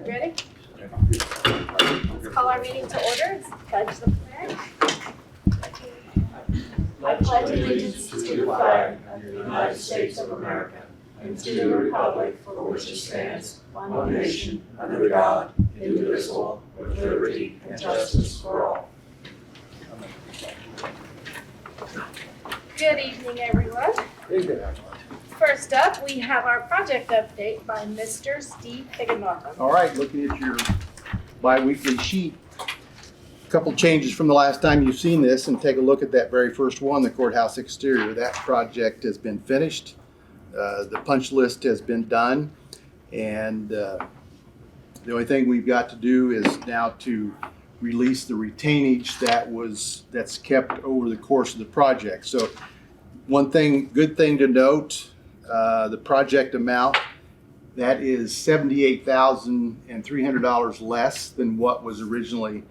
Ready? Let's call our meeting to order. Pledge the flag. I pledge allegiance to the flag of the United States of America and to the republic for which it stands, one nation, under God, indivisible, with liberty and justice for all. Good evening, everyone. First up, we have our project update by Mr. Steve Higginbotham. All right, looking at your bi-weekly sheet, a couple changes from the last time you've seen this, and take a look at that very first one, the courthouse exterior. That project has been finished. The punch list has been done, and the only thing we've got to do is now to release the retainage that's kept over the course of the project. So one thing, good thing to note, the project amount, that is $78,300 less than what was originally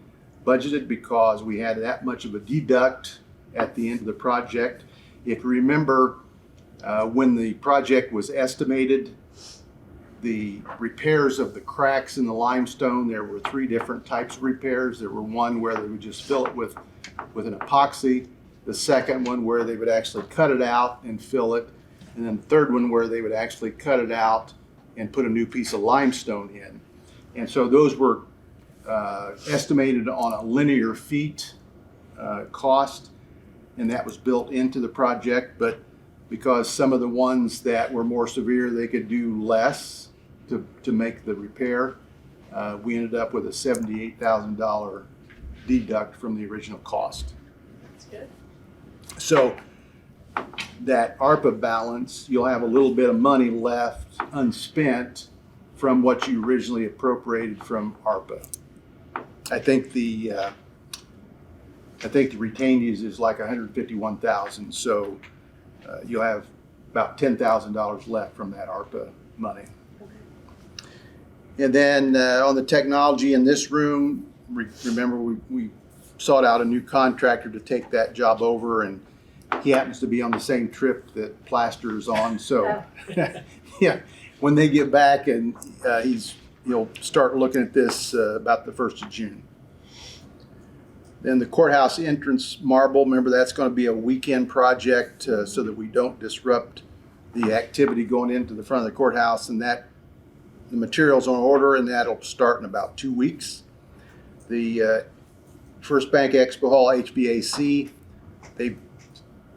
budgeted because we had that much of a deduct at the end of the project. If you remember, when the project was estimated, the repairs of the cracks in the limestone, there were three different types of repairs. There were one where they would just fill it with an epoxy, the second one where they would actually cut it out and fill it, and then the third one where they would actually cut it out and put a new piece of limestone in. And so those were estimated on a linear feet cost, and that was built into the project. But because some of the ones that were more severe, they could do less to make the repair, we ended up with a $78,000 deduct from the original cost. That's good. So that ARPA balance, you'll have a little bit of money left unspent from what you originally appropriated from ARPA. I think the retainage is like $151,000, so you'll have about $10,000 left from that ARPA money. And then on the technology in this room, remember we sought out a new contractor to take that job over, and he happens to be on the same trip that Plaster is on. So yeah, when they get back, and he'll start looking at this about the 1st of June. Then the courthouse entrance marble, remember that's going to be a weekend project so that we don't disrupt the activity going into the front of the courthouse, and that the material's on order, and that'll start in about 2 weeks. The First Bank Expo Hall HVAC, they've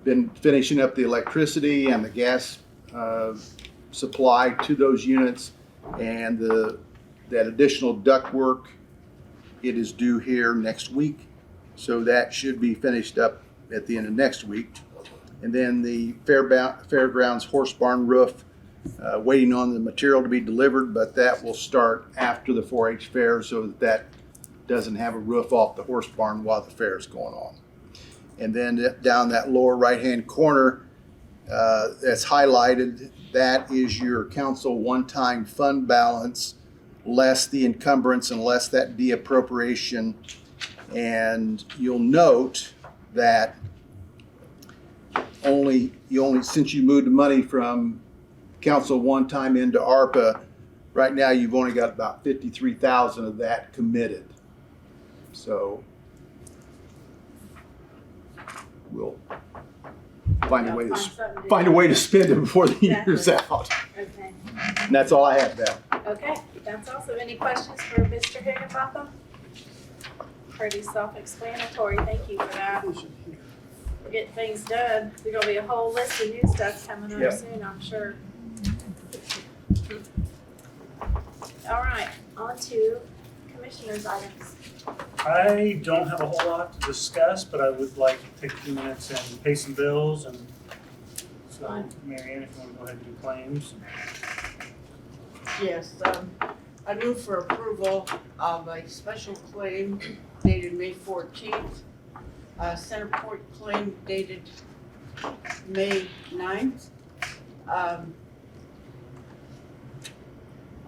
been finishing up the electricity and the gas supply to those units, and that additional duct work, it is due here next week. So that should be finished up at the end of next week. And then the Fairgrounds horse barn roof, waiting on the material to be delivered, but that will start after the 4-H fair so that doesn't have a roof off the horse barn while the fair is going on. And then down that lower right-hand corner, that's highlighted, that is your council one-time fund balance, less the encumbrance and less that de-appropriation. And you'll note that since you moved the money from council one time into ARPA, right now you've only got about 53,000 of that committed. So we'll find a way to spend it before the year's out. Okay. And that's all I have now. Okay, that's awesome. Any questions for Mr. Higginbotham? Pretty self-explanatory. Thank you for that. We're getting things done. There's gonna be a whole list of new stuff coming up soon, I'm sure. All right, on to commissioners' items. I don't have a whole lot to discuss, but I would like to take a few minutes and pay some bills. And so, Mary Ann, if you want to go ahead and do claims. Yes, I move for approval of a special claim dated May 14th, Centerport claim dated May 9th.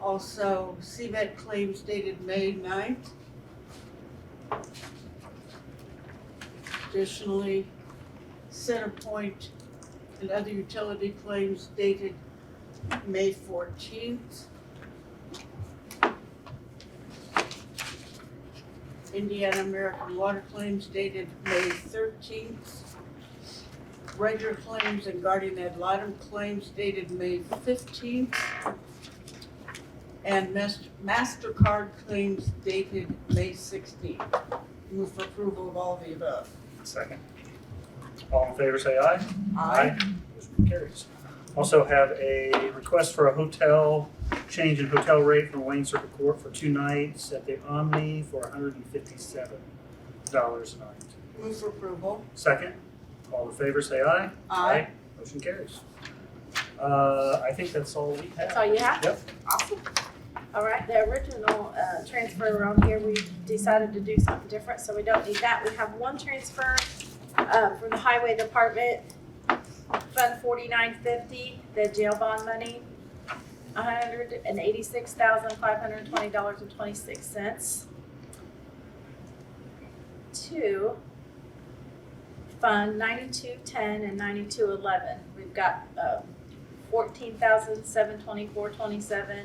Also, CVET claims dated May 9th. Additionally, Centerpoint and other utility claims dated May 14th. Indiana American Water claims dated May 13th. Regular claims and guardian ad litem claims dated May 15th. And MasterCard claims dated May 16th. Move for approval of all the above. Second. All in favor, say aye. Aye. Motion carries. Also have a request for a hotel, change in hotel rate from Wayne Circuit Court for 2 nights at the Omni for $157 a night. Move for approval. Second. All in favor, say aye. Aye. Motion carries. I think that's all we have. That's all you have? Yep. Awesome. All right, the original transfer on here, we decided to do something different, so we don't need that. We have one transfer from the Highway Department, Fund 4950, the jail bond money, $186,520.26 to Fund 9210 and 9211. We've got $14,724.27,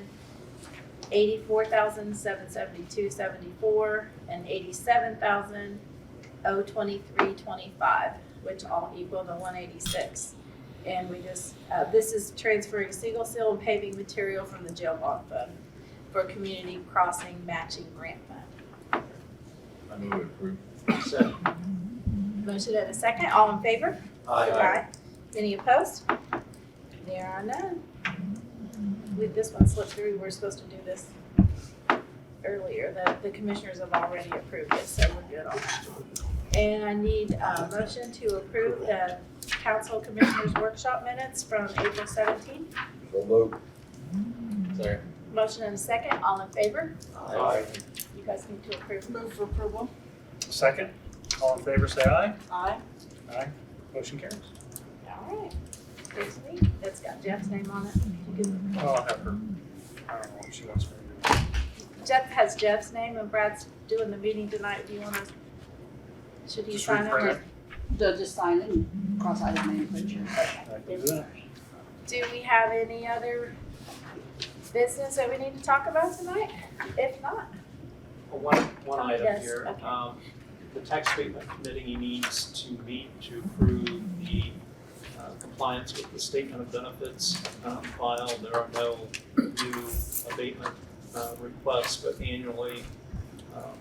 $84,772.74, and $87,023.25, which all equal to $186. And we just, this is transferring single seal and paving material from the jail bond fund for community crossing matching grant fund. I move approve. Second. Motion and a second, all in favor? Aye. Any opposed? There are none. With this one slipped through, we're supposed to do this earlier. The commissioners have already approved it, so we're good on that. And I need a motion to approve the council commissioners workshop minutes from April 17th. So moved. Second. Motion and a second, all in favor? Aye. You guys need to approve. Move for approval. Second. All in favor, say aye. Aye. Aye. Motion carries. All right. There's me. That's got Jeff's name on it. You can- I'll have her. I don't know what she wants me to do. Jeff has Jeff's name and Brad's doing the meeting tonight. Do you want to, should he Just sign it? reprint or- They'll just sign it and cross out his name, put your. I can do that. Do we have any other business that we need to talk about tonight? If not, One Tommy item does, here. okay. The tax abatement committee needs to meet to approve the compliance with the statement of benefits file. There are no new abatement requests, but annually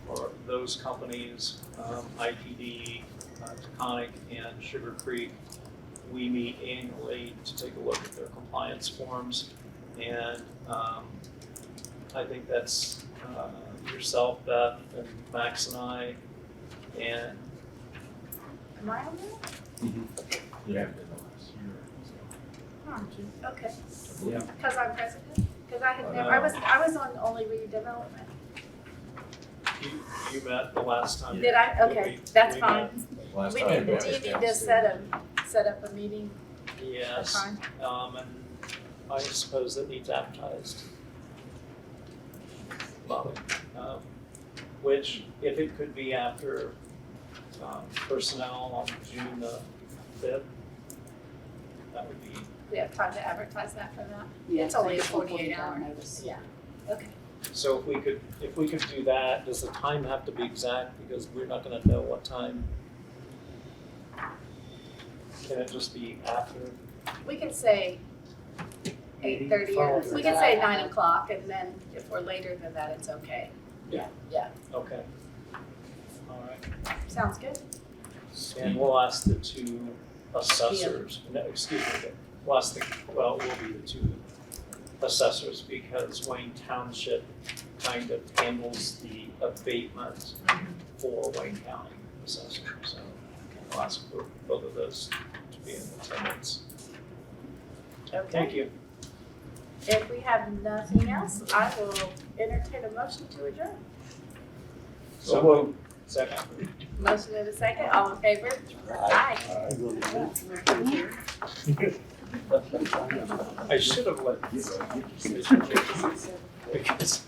for those companies, ITD, Taconic, and Sugar Creek, we meet annually to take a look at their compliance forms. And I think that's yourself, Beth, and Max and I, and am I on there? Yeah. Aren't you? Okay. Yeah. Because I'm president? Because I had Oh, never, no. I was on only redevelopment. you met the last time. Did I? Okay, that's we fine. met. Last We time need, we do you had need to downstairs. set up a meeting? Yes, Fine. and I suppose that needs advertised. Well, which, if it could be after personnel on June the 5th, that would be, We have time to advertise that for that? Yeah, It's only a just 48 hour. notice. Yeah. Okay. so if we could do that, does the time have to be exact, because we're not gonna know what time? Can it just be after? We can say 8:30 or, we can say 9 o'clock, and then if we're later than that, it's okay. Okay. All right. Sounds good? And we'll ask the two assessors, no, excuse me, we'll ask will be the two assessors, because Wayne Township kind of handles the abatement for Wayne County assessor, so we'll ask for both of those to be in attendance. Okay. Thank you. If we have nothing else, I will entertain a motion to adjourn. So moved. Second. Motion in a second, all in favor? Aye. I should have let. Because